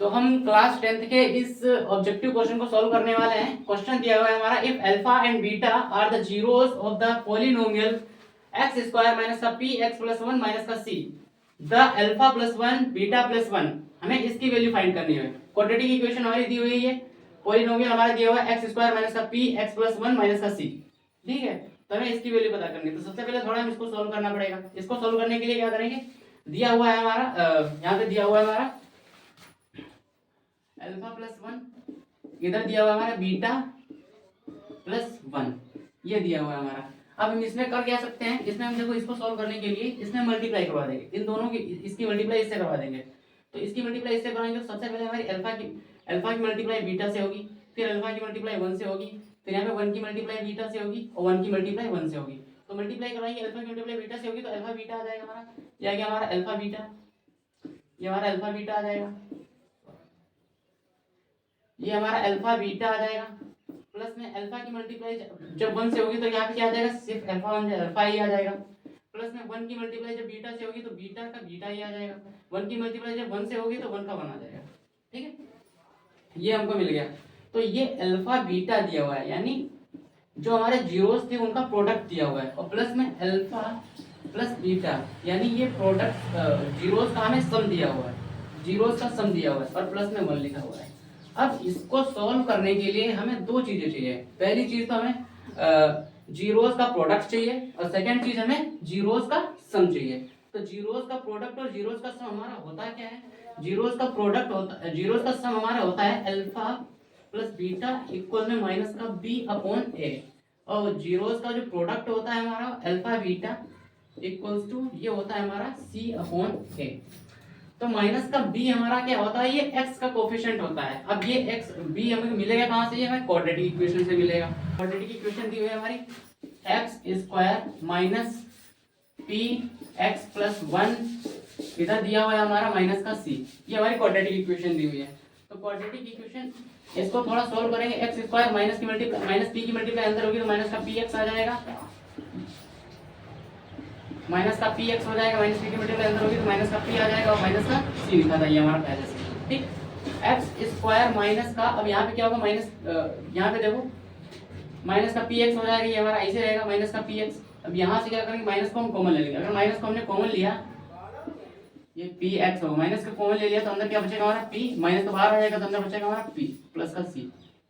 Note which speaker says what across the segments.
Speaker 1: तो हम class 10th के इस ऑब्जेक्टिव क्वेश्चन को सॉल्व करने वाले हैं। क्वेश्चन दिया हुआ है हमारा, if alpha and beta are the zeros of the polynomial x square minus का p x plus one minus का c, the alpha plus one beta plus one, हमें इसकी वैल्यू फाइंड करनी है। क्वाड्रेटिक इक्वेशन हमारी दी हुई है, पॉलिनोमियल हमारा दिया हुआ है एक्स स्क्वायर माइनस का p x plus one minus का सी, ठीक है। तो हमें इसकी वैल्यू पता करनी है। तो सबसे पहले थोड़ा हम इसको सॉल्व करना पड़ेगा। इसको सॉल्व करने के लिए क्या करेंगे, दिया हुआ है हमारा यहाँ पे दिया हुआ है हमारा अल्फा प्लस वन, इधर दिया हुआ है हमारा बीटा प्लस वन, ये दिया हुआ है हमारा। अब हम इसमें कर क्या सकते हैं, इसमें हम देखो इसको सॉल्व करने के लिए इसमें मल्टीप्लाई करवा देंगे, इन दोनों की, इसकी मल्टीप्लाई इससे करवा देंगे। तो इसकी मल्टीप्लाई इससे कराएंगे तो सबसे पहले हमारी अल्फा की मल्टीप्लाई बीटा से होगी, फिर अल्फा की मल्टीप्लाई वन से होगी, फिर यहाँ पे वन की मल्टीप्लाई बीटा से होगी और वन की मल्टीप्लाई वन से होगी। तो मल्टीप्लाई करवाएंगे, अल्फा की मल्टीप्लाई बीटा से होगी तो अल्फा बीटा आ जाएगा हमारा, यह क्या हमारा अल्फा बीटा, ये हमारा अल्फा बीटा आ जाएगा, ये हमारा अल्फा बीटा आ जाएगा। प्लस में अल्फा की मल्टीप्लाई जब वन से होगी तो यहाँ पे क्या आ जाएगा, सिर्फ अल्फा वन अल्फा ही आ जाएगा। प्लस में वन की मल्टीप्लाई जब बीटा से होगी तो बीटा का बीटा ही आ जाएगा। वन की मल्टीप्लाई जब वन से होगी तो वन का वन आ जाएगा, ठीक है। ये हमको मिल गया। तो ये अल्फा बीटा दिया हुआ है, यानी जो हमारे जीरोस थे उनका प्रोडक्ट दिया हुआ है, और प्लस में अल्फा प्लस बीटा, यानी ये प्रोडक्ट जीरोस का हमें सम दिया हुआ है, जीरोस का सम दिया हुआ है, और प्लस में वन लिखा हुआ है। अब इसको सॉल्व करने के लिए हमें दो चीजें चाहिए। पहली चीज तो हमें जीरोस का प्रोडक्ट चाहिए, और सेकंड चीज हमें जीरोस का सम चाहिए। तो जीरोस का प्रोडक्ट और जीरोस का सम हमारा होता क्या है, जीरोस का प्रोडक्ट होता, जीरोस का सम हमारा होता है अल्फा प्लस बीटा इक्वल में माइनस का बी अपॉन ए, और जीरोस का जो प्रोडक्ट होता है हमारा अल्फा बीटा इक्वल्स टू ये होता है हमारा सी अपॉन ए। तो माइनस का b हमारा क्या होता है, ये x का कोफिशिएंट होता है। अब ये x b हमें मिलेगा कहाँ से, ये हमें क्वाड्रेटिक इक्वेशन से मिलेगा। क्वाड्रेटिक इक्वेशन दी हुई है हमारी x square minus P x plus one, इधर दिया हुआ है हमारा माइनस का c, ये हमारी क्वाड्रेटिक इक्वेशन दी हुई है। तो क्वाड्रेटिक इक्वेशन इसको थोड़ा सोल्व करेंगे, एक्स स्क्वायर माइनस की मल्टीप्लाई माइनस पी की मल्टीप्लाई अंदर होगी तो माइनस का पी एक्स आ जाएगा, माइनस का पी एक्स हो जाएगा, माइनस पी की मल्टीप्लाई अंदर होगी तो माइनस का पी आ जाएगा, और माइनस का सी लिखा था ये हमारा पहले से, ठीक। एक्स स्क्वायर माइनस का, अब यहाँ पे क्या होगा माइनस, यहाँ पे देखो माइनस का पी एक्स हो जाएगा, ये हमारा ऐसे रहेगा माइनस का पी एक्स। अब यहाँ से क्या करेंगे, माइनस को हम कॉमन ले लेंगे। अगर माइनस को हमने कॉमन लिया, ये पी एक्स होगा, माइनस का कॉमन ले लिया तो अंदर क्या बचेगा हमारा पी, माइनस तो बाहर आ जाएगा तो अंदर बचेगा हमारा पी प्लस का सी,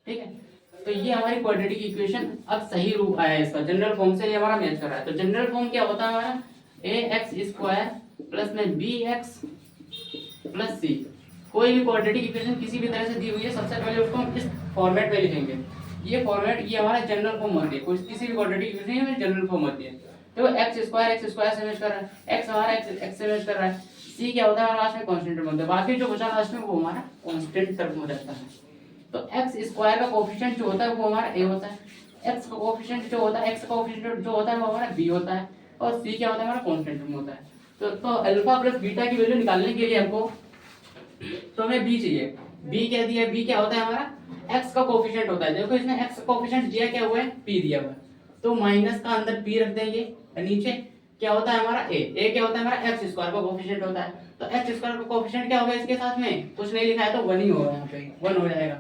Speaker 1: ठीक है। तो ये हमारी क्वाड्रेटिक इक्वेशन अब सही रूप आया है इसका, जनरल फॉर्म से ये हमारा मैच कर रहा है। तो जनरल फॉर्म क्या होता है हमारा, ए एक्स स्क्वायर प्लस में बी एक्स प्लस सी। कोई भी क्वाड्रेटिक इक्वेशन किसी भी तरह से दी हुई है, सबसे पहले उसको हम इस फॉर्मेट में लिखेंगे। ये फॉर्मेट ये हमारा जनरल फॉर्म होती है, कोई किसी भी क्वाड्रेटिक इक्वेशन में जनरल फॉर्म होती है। तो एक्स स्क्वायर से मैच कर रहा है, एक्स हमारा एक्स से मैच कर रहा है, सी क्या होता है हमारा लास्ट में कांस्टेंट होता है, बाकी जो बचा लास्ट में वो हमारा कांस्टेंट टर्म हो जाता है। तो एक्स स्क्वायर का कोएफिशिएंट जो होता है वो हमारा ए होता है, एक्स का कोएफिशिएंट जो होता है, एक्स का कोएफिशिएंट जो होता है वो हमारा बी होता है, और सी क्या होता है हमारा कांस्टेंट टर्म होता है। तो अल्फा प्लस बीटा की वैल्यू निकालने के लिए हमको तो हमें बी चाहिए। बी क्या दिया है, बी क्या होता है हमारा एक्स का कोएफिशिएंट होता है। देखो इसमें एक्स का कोएफिशिएंट दिया क्या हुआ है, पी दिया हुआ है, तो माइनस का अंदर पी रख देंगे, नीचे क्या होता है हमारा ए क्या होता है हमारा एक्स स्क्वायर का कोएफिशिएंट होता है। तो एक्स स्क्वायर का कोएफिशिएंट क्या होगा इसके साथ में, कुछ नहीं लिखा है तो वन ही होगा, यहाँ पे वन हो जाएगा।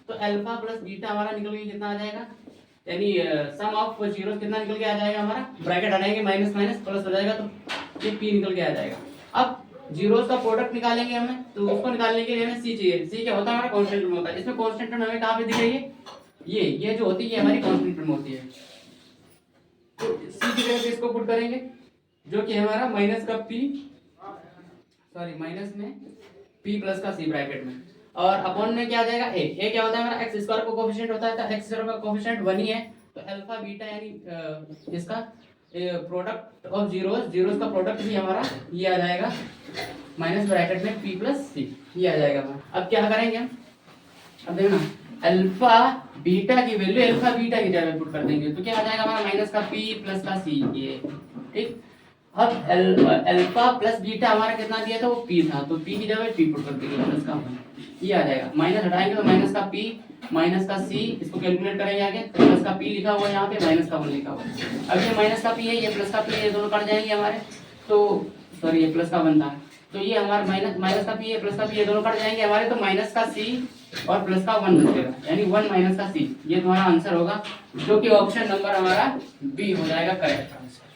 Speaker 1: तो अल्फा प्लस बीटा हमारा निकल के कितना आ जाएगा, यानी सम ऑफ जीरो कितना निकल के आ जाएगा हमारा, ब्रैकेट हटाएंगे माइनस माइनस प्लस हो जाएगा तो ये पी निकल के आ जाएगा। अब जीरोस का प्रोडक्ट निकालेंगे हमें, तो उसको निकालने के लिए हमें सी चाहिए। सी क्या होता है हमारा कांस्टेंट टर्म होता है। इसमें कांस्टेंट टर्म हमें कहाँ पे दिख रही है, ये जो होती है ये हमारी कांस्टेंट टर्म होती है। तो सी की जगह पे इसको पुट करेंगे, जो कि हमारा माइनस का पी, सॉरी माइनस में पी प्लस का सी ब्रैकेट में, और अपॉन में क्या आ जाएगा ए क्या होता है हमारा एक्स स्क्वायर का कोएफिशिएंट होता है, तो एक्स स्क्वायर का कोएफिशिएंट 1 ही है। तो अल्फा बीटा यानी इसका प्रोडक्ट ऑफ जीरोस का प्रोडक्ट भी हमारा ये आ जाएगा माइनस ब्रैकेट में पी प्लस सी, ये आ जाएगा हमारा। अब क्या करेंगे हम, अब देखना अल्फा बीटा की वैल्यू अल्फा बीटा की जगह पुट कर देंगे, तो क्या आ जाएगा हमारा माइनस का पी प्लस का सी, ये ठीक। अब अल्फा प्लस बीटा हमारा कितना दिया था, वो पी था, तो पी की जगह पी पुट कर देंगे प्लस का, ये आ जाएगा। माइनस हटाएंगे तो माइनस का पी माइनस का सी, इसको कैलकुलेट करेंगे आगे, प्लस का पी लिखा हुआ है यहाँ पे, माइनस का 1 लिखा हुआ है। अब ये माइनस का पी है, ये प्लस का पी है, ये दोनों कट जाएंगे हमारे, तो सॉरी ये प्लस का 1 था, तो ये हमारा माइनस का पी है प्लस का पी है दोनों कट जाएंगे हमारे, तो माइनस का सी और प्लस का 1 बचेगा, यानी 1 माइनस का सी। ये तुम्हारा आंसर होगा, जो कि ऑप्शन नंबर हमारा बी हो जाएगा करेक्ट आंसर।